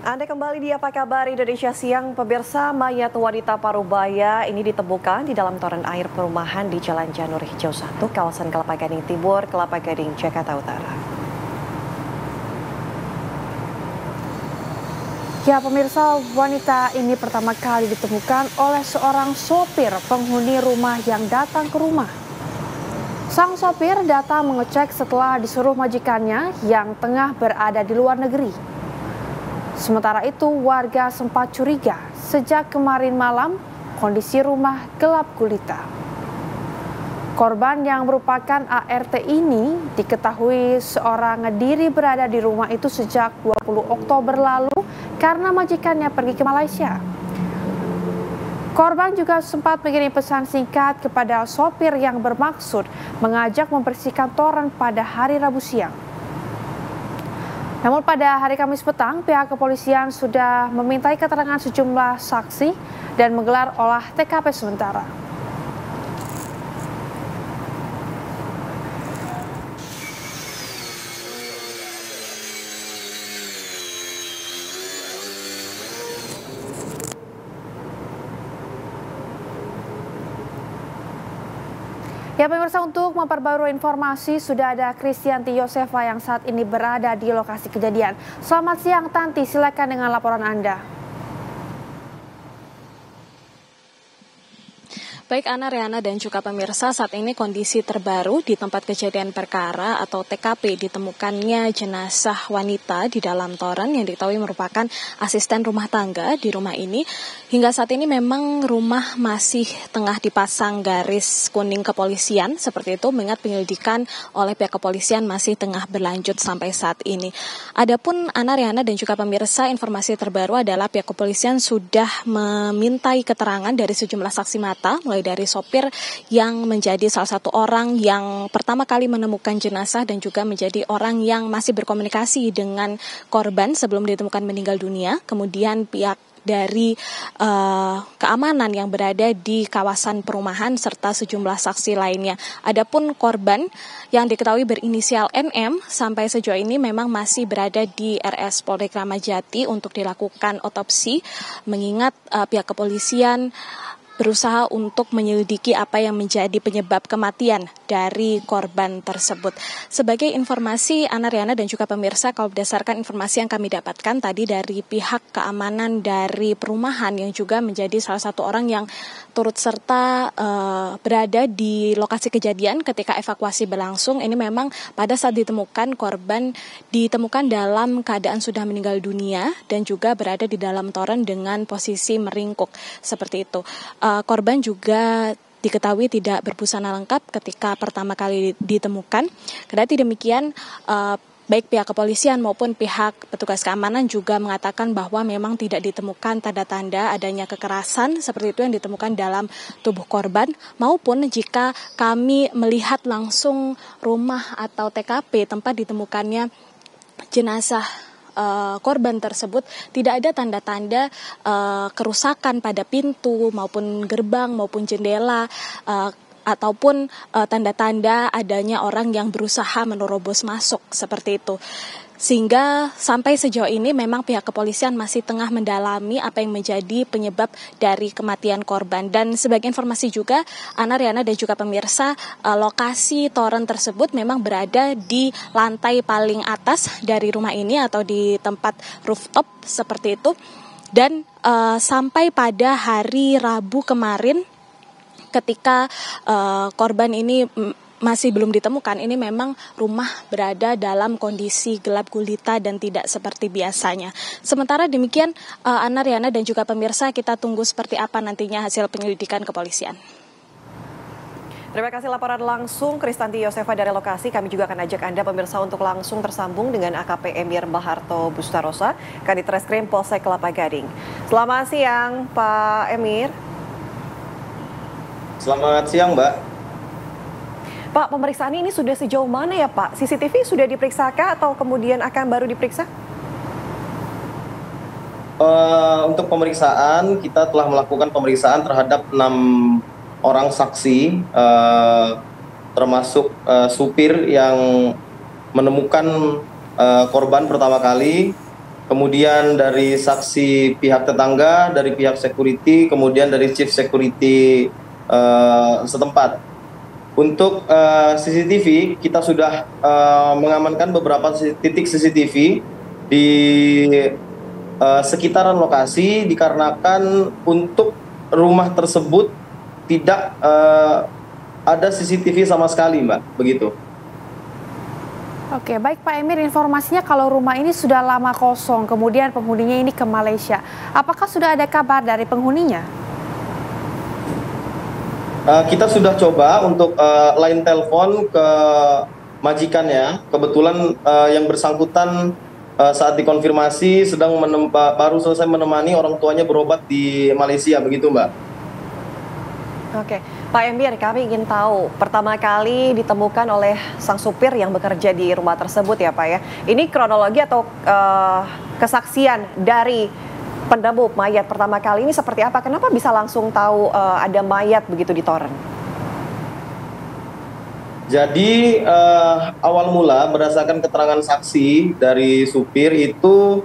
Anda kembali di Apa Kabar Indonesia Siang. Pemirsa, mayat wanita Parubaya ini ditemukan di dalam toren air perumahan di Jalan Janur Hijau 1, kawasan Kelapa Gading Timur, Kelapa Gading, Jakarta Utara. Ya pemirsa, wanita ini pertama kali ditemukan oleh seorang sopir penghuni rumah yang datang ke rumah. Sang sopir datang mengecek setelah disuruh majikannya yang tengah berada di luar negeri. Sementara itu, warga sempat curiga sejak kemarin malam kondisi rumah gelap gulita. Korban yang merupakan ART ini diketahui seorang diri berada di rumah itu sejak 20 Oktober lalu karena majikannya pergi ke Malaysia. Korban juga sempat mengirim pesan singkat kepada sopir yang bermaksud mengajak membersihkan toren pada hari Rabu siang. Namun pada hari Kamis petang, pihak kepolisian sudah memintai keterangan sejumlah saksi dan menggelar olah TKP sementara. Ya pemirsa, untuk memperbarui informasi sudah ada Kristianti Yosefa yang saat ini berada di lokasi kejadian. Selamat siang Tanti, silakan dengan laporan Anda. Baik Ana, Riana dan juga pemirsa, saat ini kondisi terbaru di tempat kejadian perkara atau TKP ditemukannya jenazah wanita di dalam toren yang diketahui merupakan asisten rumah tangga di rumah ini. Hingga saat ini memang rumah masih tengah dipasang garis kuning kepolisian seperti itu, mengingat penyelidikan oleh pihak kepolisian masih tengah berlanjut sampai saat ini. Adapun Ana, Riana dan juga pemirsa, informasi terbaru adalah pihak kepolisian sudah memintai keterangan dari sejumlah saksi mata, mulai dari sopir yang menjadi salah satu orang yang pertama kali menemukan jenazah dan juga menjadi orang yang masih berkomunikasi dengan korban sebelum ditemukan meninggal dunia. Kemudian pihak dari keamanan yang berada di kawasan perumahan serta sejumlah saksi lainnya. Adapun korban yang diketahui berinisial NM sampai sejauh ini memang masih berada di RS Polri Kramat Jati untuk dilakukan otopsi, mengingat pihak kepolisian berusaha untuk menyelidiki apa yang menjadi penyebab kematian dari korban tersebut. Sebagai informasi Ana, Riana dan juga pemirsa, kalau berdasarkan informasi yang kami dapatkan tadi dari pihak keamanan dari perumahan yang juga menjadi salah satu orang yang turut serta berada di lokasi kejadian ketika evakuasi berlangsung, ini memang pada saat ditemukan korban ditemukan dalam keadaan sudah meninggal dunia dan juga berada di dalam toren dengan posisi meringkuk seperti itu. Korban juga diketahui tidak berbusana lengkap ketika pertama kali ditemukan. Kendati demikian, baik pihak kepolisian maupun pihak petugas keamanan juga mengatakan bahwa memang tidak ditemukan tanda-tanda adanya kekerasan seperti itu yang ditemukan dalam tubuh korban, maupun jika kami melihat langsung rumah atau TKP tempat ditemukannya jenazah korban tersebut, tidak ada tanda-tanda kerusakan pada pintu maupun gerbang maupun jendela ataupun tanda-tanda adanya orang yang berusaha menerobos masuk seperti itu. Sehingga sampai sejauh ini memang pihak kepolisian masih tengah mendalami apa yang menjadi penyebab dari kematian korban. Dan sebagai informasi juga, Ana, Riana dan juga pemirsa, lokasi toren tersebut memang berada di lantai paling atas dari rumah ini atau di tempat rooftop seperti itu. Dan sampai pada hari Rabu kemarin ketika korban ini masih belum ditemukan, ini memang rumah berada dalam kondisi gelap gulita dan tidak seperti biasanya. Sementara demikian, Ana, Riana dan juga pemirsa, kita tunggu seperti apa nantinya hasil penyelidikan kepolisian. Terima kasih laporan langsung Kristianti Yosefa dari lokasi. Kami juga akan ajak Anda pemirsa untuk langsung tersambung dengan AKP Emir Baharto Bustarosa, Kadit Reskrim Polsek Kelapa Gading. Selamat siang Pak Emir. Selamat siang Mbak. Pak, pemeriksaan ini sudah sejauh mana ya Pak? CCTV sudah diperiksa atau kemudian akan baru diperiksa? Untuk pemeriksaan, kita telah melakukan pemeriksaan terhadap 6 orang saksi, termasuk supir yang menemukan korban pertama kali, kemudian dari saksi pihak tetangga, dari pihak security, kemudian dari chief security setempat. Untuk CCTV, kita sudah mengamankan beberapa titik CCTV di sekitaran lokasi, dikarenakan untuk rumah tersebut tidak ada CCTV sama sekali, Mbak, begitu. Oke, baik Pak Emir, informasinya kalau rumah ini sudah lama kosong, kemudian penghuninya ini ke Malaysia. Apakah sudah ada kabar dari penghuninya? Kita sudah coba untuk line telepon ke majikannya. Kebetulan yang bersangkutan saat dikonfirmasi baru selesai menemani orang tuanya berobat di Malaysia, begitu Mbak. Oke, Pak Emir, kami ingin tahu pertama kali ditemukan oleh sang supir yang bekerja di rumah tersebut ya Pak ya. Ini kronologi atau kesaksian dari penemu mayat pertama kali ini seperti apa? Kenapa bisa langsung tahu ada mayat begitu di toren? Jadi awal mula berdasarkan keterangan saksi dari supir itu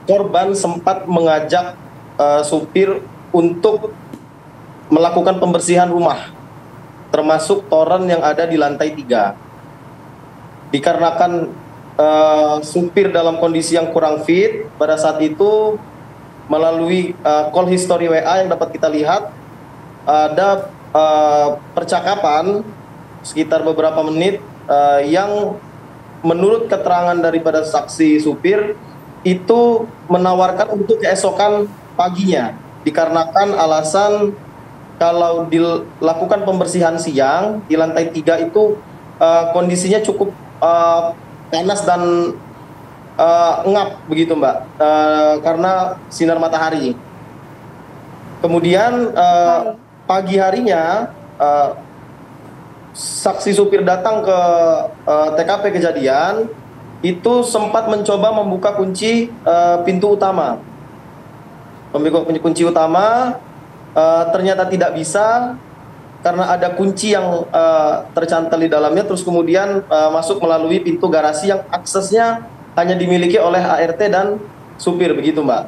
korban sempat mengajak supir untuk melakukan pembersihan rumah, termasuk toren yang ada di lantai 3. Dikarenakan supir dalam kondisi yang kurang fit, pada saat itu melalui call history WA yang dapat kita lihat, ada percakapan sekitar beberapa menit yang menurut keterangan daripada saksi supir itu menawarkan untuk keesokan paginya, dikarenakan alasan kalau dilakukan pembersihan siang di lantai 3 itu kondisinya cukup panas dan ngap begitu Mbak, karena sinar matahari. Kemudian pagi harinya saksi supir datang ke TKP kejadian, itu sempat mencoba membuka kunci pintu utama. Kunci utama ternyata tidak bisa karena ada kunci yang tercantal di dalamnya, terus kemudian masuk melalui pintu garasi yang aksesnya hanya dimiliki oleh ART dan supir, begitu Mbak.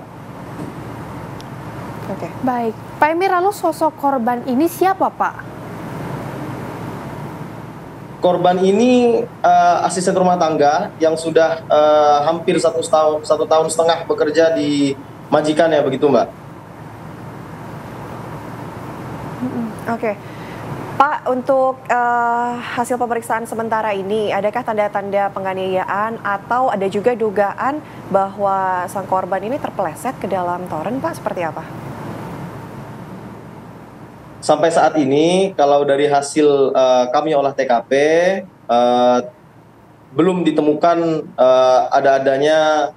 Oke. Baik, Pak Emir, lalu sosok korban ini siapa Pak? Korban ini asisten rumah tangga yang sudah hampir satu tahun setengah bekerja di majikannya, begitu Mbak. Oke, Pak, untuk hasil pemeriksaan sementara ini, adakah tanda-tanda penganiayaan atau ada juga dugaan bahwa sang korban ini terpeleset ke dalam toren, Pak? Seperti apa? Sampai saat ini, kalau dari hasil kami olah TKP, belum ditemukan adanya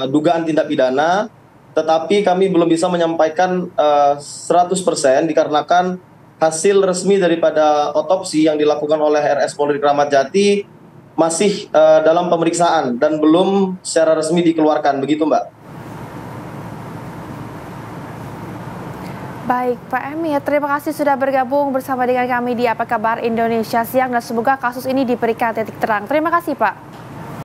dugaan tindak pidana. Tetapi kami belum bisa menyampaikan 100% dikarenakan hasil resmi daripada otopsi yang dilakukan oleh RS Polri Kramat Jati masih dalam pemeriksaan dan belum secara resmi dikeluarkan, begitu Mbak. Baik, Pak Emir, terima kasih sudah bergabung bersama dengan kami di Apa Kabar Indonesia Siang dan semoga kasus ini diberikan titik terang. Terima kasih Pak.